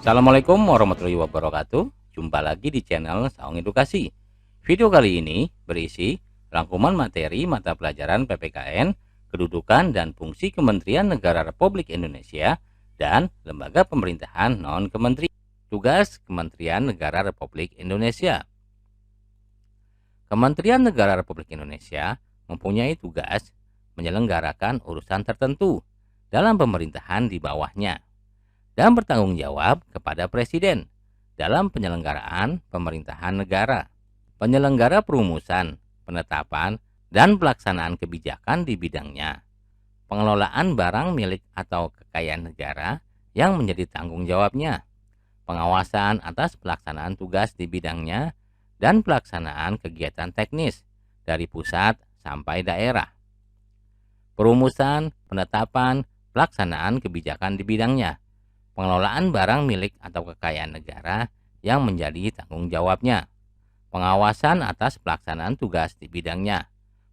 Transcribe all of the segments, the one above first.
Assalamualaikum warahmatullahi wabarakatuh. Jumpa lagi di channel Saung Edukasi. Video kali ini berisi rangkuman materi mata pelajaran PPKN, kedudukan dan fungsi Kementerian Negara Republik Indonesia dan lembaga pemerintahan non-kementerian. Tugas Kementerian Negara Republik Indonesia. Kementerian Negara Republik Indonesia mempunyai tugas menyelenggarakan urusan tertentu dalam pemerintahan di bawahnya dan bertanggung jawab kepada Presiden dalam penyelenggaraan pemerintahan negara. Penyelenggara perumusan, penetapan, dan pelaksanaan kebijakan di bidangnya. Pengelolaan barang milik atau kekayaan negara yang menjadi tanggung jawabnya. Pengawasan atas pelaksanaan tugas di bidangnya dan pelaksanaan kegiatan teknis dari pusat sampai daerah. Perumusan, penetapan, pelaksanaan kebijakan di bidangnya. Pengelolaan barang milik atau kekayaan negara yang menjadi tanggung jawabnya, pengawasan atas pelaksanaan tugas di bidangnya,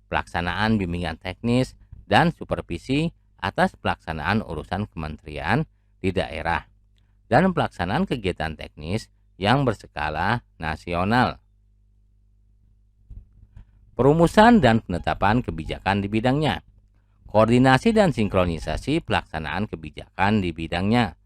pelaksanaan bimbingan teknis dan supervisi atas pelaksanaan urusan kementerian di daerah, dan pelaksanaan kegiatan teknis yang berskala nasional. Perumusan dan penetapan kebijakan di bidangnya, koordinasi dan sinkronisasi pelaksanaan kebijakan di bidangnya,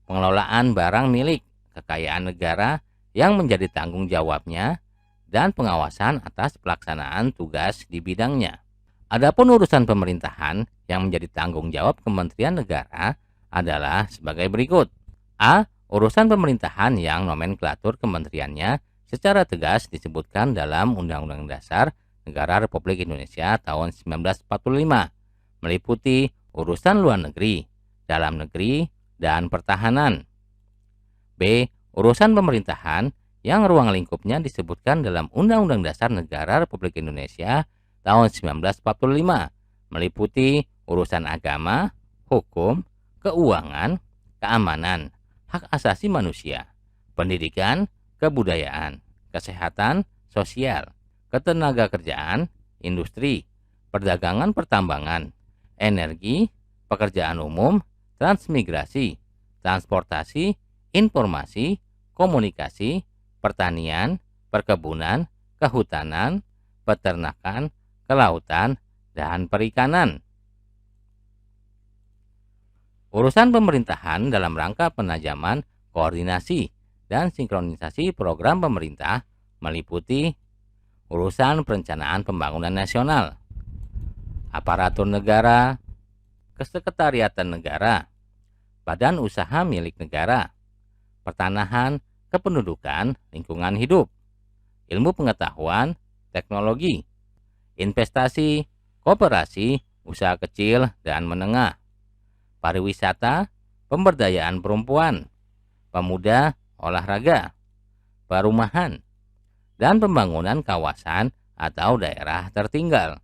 pengelolaan barang milik kekayaan negara yang menjadi tanggung jawabnya, dan pengawasan atas pelaksanaan tugas di bidangnya. Adapun urusan pemerintahan yang menjadi tanggung jawab Kementerian Negara adalah sebagai berikut. A. Urusan pemerintahan yang nomenklatur kementeriannya secara tegas disebutkan dalam Undang-Undang Dasar Negara Republik Indonesia tahun 1945, meliputi urusan luar negeri, dalam negeri, dan pertahanan. B. Urusan pemerintahan yang ruang lingkupnya disebutkan dalam Undang-Undang Dasar Negara Republik Indonesia tahun 1945, meliputi urusan agama, hukum, keuangan, keamanan, hak asasi manusia, pendidikan, kebudayaan, kesehatan, sosial, ketenagakerjaan, industri, perdagangan pertambangan, energi, pekerjaan umum, transmigrasi, transportasi, informasi, komunikasi, pertanian, perkebunan, kehutanan, peternakan, kelautan, dan perikanan. Urusan pemerintahan dalam rangka penajaman, koordinasi, dan sinkronisasi program pemerintah meliputi urusan perencanaan pembangunan nasional, aparatur negara, kesekretariatan negara, badan usaha milik negara, pertanahan, kependudukan, lingkungan hidup, ilmu pengetahuan, teknologi, investasi, koperasi, usaha kecil dan menengah, pariwisata, pemberdayaan perempuan, pemuda, olahraga, perumahan, dan pembangunan kawasan atau daerah tertinggal.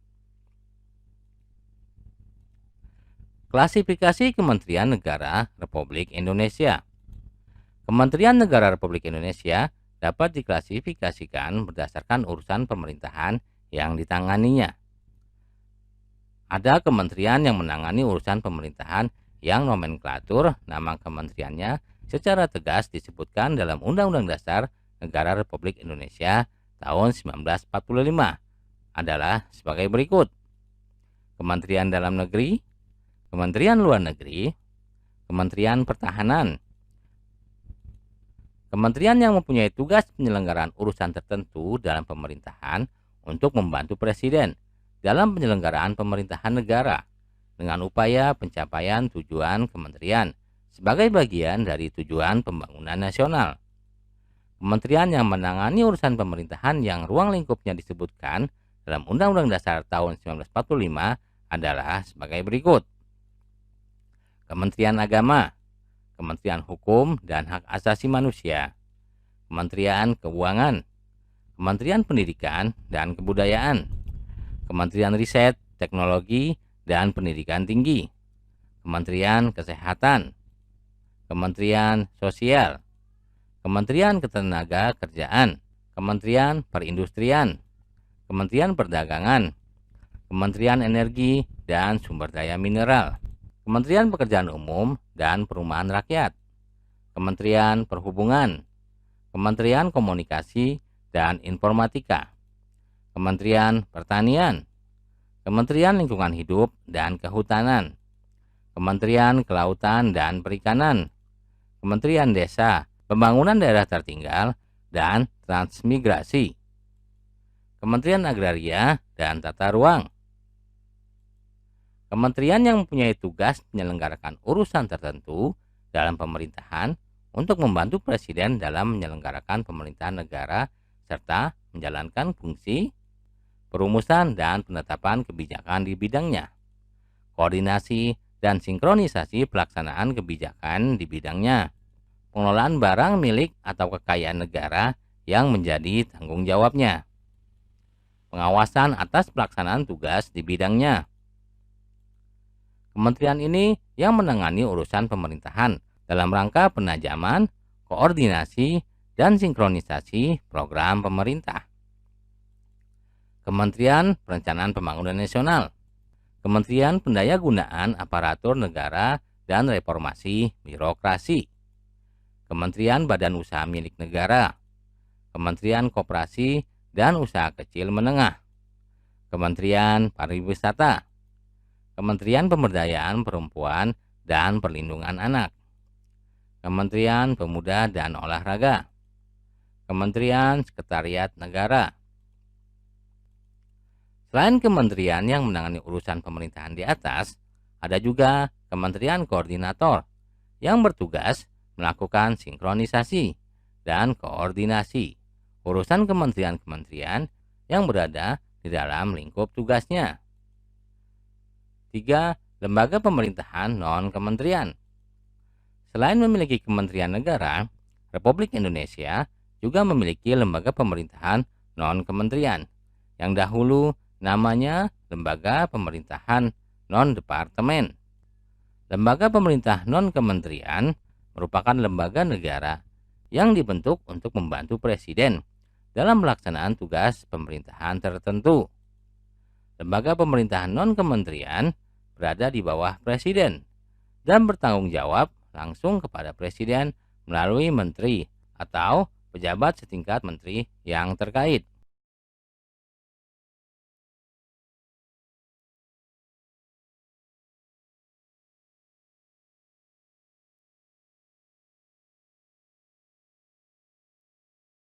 Klasifikasi Kementerian Negara Republik Indonesia. Kementerian Negara Republik Indonesia dapat diklasifikasikan berdasarkan urusan pemerintahan yang ditanganinya. Ada kementerian yang menangani urusan pemerintahan yang nomenklatur nama kementeriannya secara tegas disebutkan dalam Undang-Undang Dasar Negara Republik Indonesia tahun 1945 adalah sebagai berikut. Kementerian Dalam Negeri, Kementerian Luar Negeri, Kementerian Pertahanan. Kementerian yang mempunyai tugas penyelenggaraan urusan tertentu dalam pemerintahan untuk membantu Presiden dalam penyelenggaraan pemerintahan negara dengan upaya pencapaian tujuan kementerian sebagai bagian dari tujuan pembangunan nasional. Kementerian yang menangani urusan pemerintahan yang ruang lingkupnya disebutkan dalam Undang-Undang Dasar tahun 1945 adalah sebagai berikut. Kementerian Agama, Kementerian Hukum dan Hak Asasi Manusia, Kementerian Keuangan, Kementerian Pendidikan dan Kebudayaan, Kementerian Riset, Teknologi dan Pendidikan Tinggi, Kementerian Kesehatan, Kementerian Sosial, Kementerian Ketenagakerjaan, Kementerian Perindustrian, Kementerian Perdagangan, Kementerian Energi dan Sumber Daya Mineral, Kementerian Pekerjaan Umum dan Perumahan Rakyat, Kementerian Perhubungan, Kementerian Komunikasi dan Informatika, Kementerian Pertanian, Kementerian Lingkungan Hidup dan Kehutanan, Kementerian Kelautan dan Perikanan, Kementerian Desa, Pembangunan Daerah Tertinggal dan Transmigrasi, Kementerian Agraria dan Tata Ruang. Kementerian yang mempunyai tugas menyelenggarakan urusan tertentu dalam pemerintahan untuk membantu Presiden dalam menyelenggarakan pemerintahan negara serta menjalankan fungsi perumusan dan penetapan kebijakan di bidangnya, koordinasi dan sinkronisasi pelaksanaan kebijakan di bidangnya, pengelolaan barang milik atau kekayaan negara yang menjadi tanggung jawabnya, pengawasan atas pelaksanaan tugas di bidangnya. Kementerian ini yang menangani urusan pemerintahan dalam rangka penajaman, koordinasi, dan sinkronisasi program pemerintah. Kementerian Perencanaan Pembangunan Nasional, Kementerian Pendayagunaan Aparatur Negara dan Reformasi Birokrasi, Kementerian Badan Usaha Milik Negara, Kementerian Koperasi dan Usaha Kecil Menengah, Kementerian Pariwisata, Kementerian Pemberdayaan Perempuan dan Perlindungan Anak, Kementerian Pemuda dan Olahraga, Kementerian Sekretariat Negara. Selain kementerian yang menangani urusan pemerintahan di atas, ada juga kementerian koordinator yang bertugas melakukan sinkronisasi dan koordinasi urusan kementerian-kementerian yang berada di dalam lingkup tugasnya. 3. Lembaga pemerintahan non-kementerian. Selain memiliki kementerian negara, Republik Indonesia juga memiliki lembaga pemerintahan non-kementerian yang dahulu namanya Lembaga Pemerintahan Non-Departemen. Lembaga pemerintah non-kementerian merupakan lembaga negara yang dibentuk untuk membantu Presiden dalam pelaksanaan tugas pemerintahan tertentu. Lembaga pemerintahan non-kementerian berada di bawah Presiden dan bertanggung jawab langsung kepada Presiden melalui menteri atau pejabat setingkat menteri yang terkait.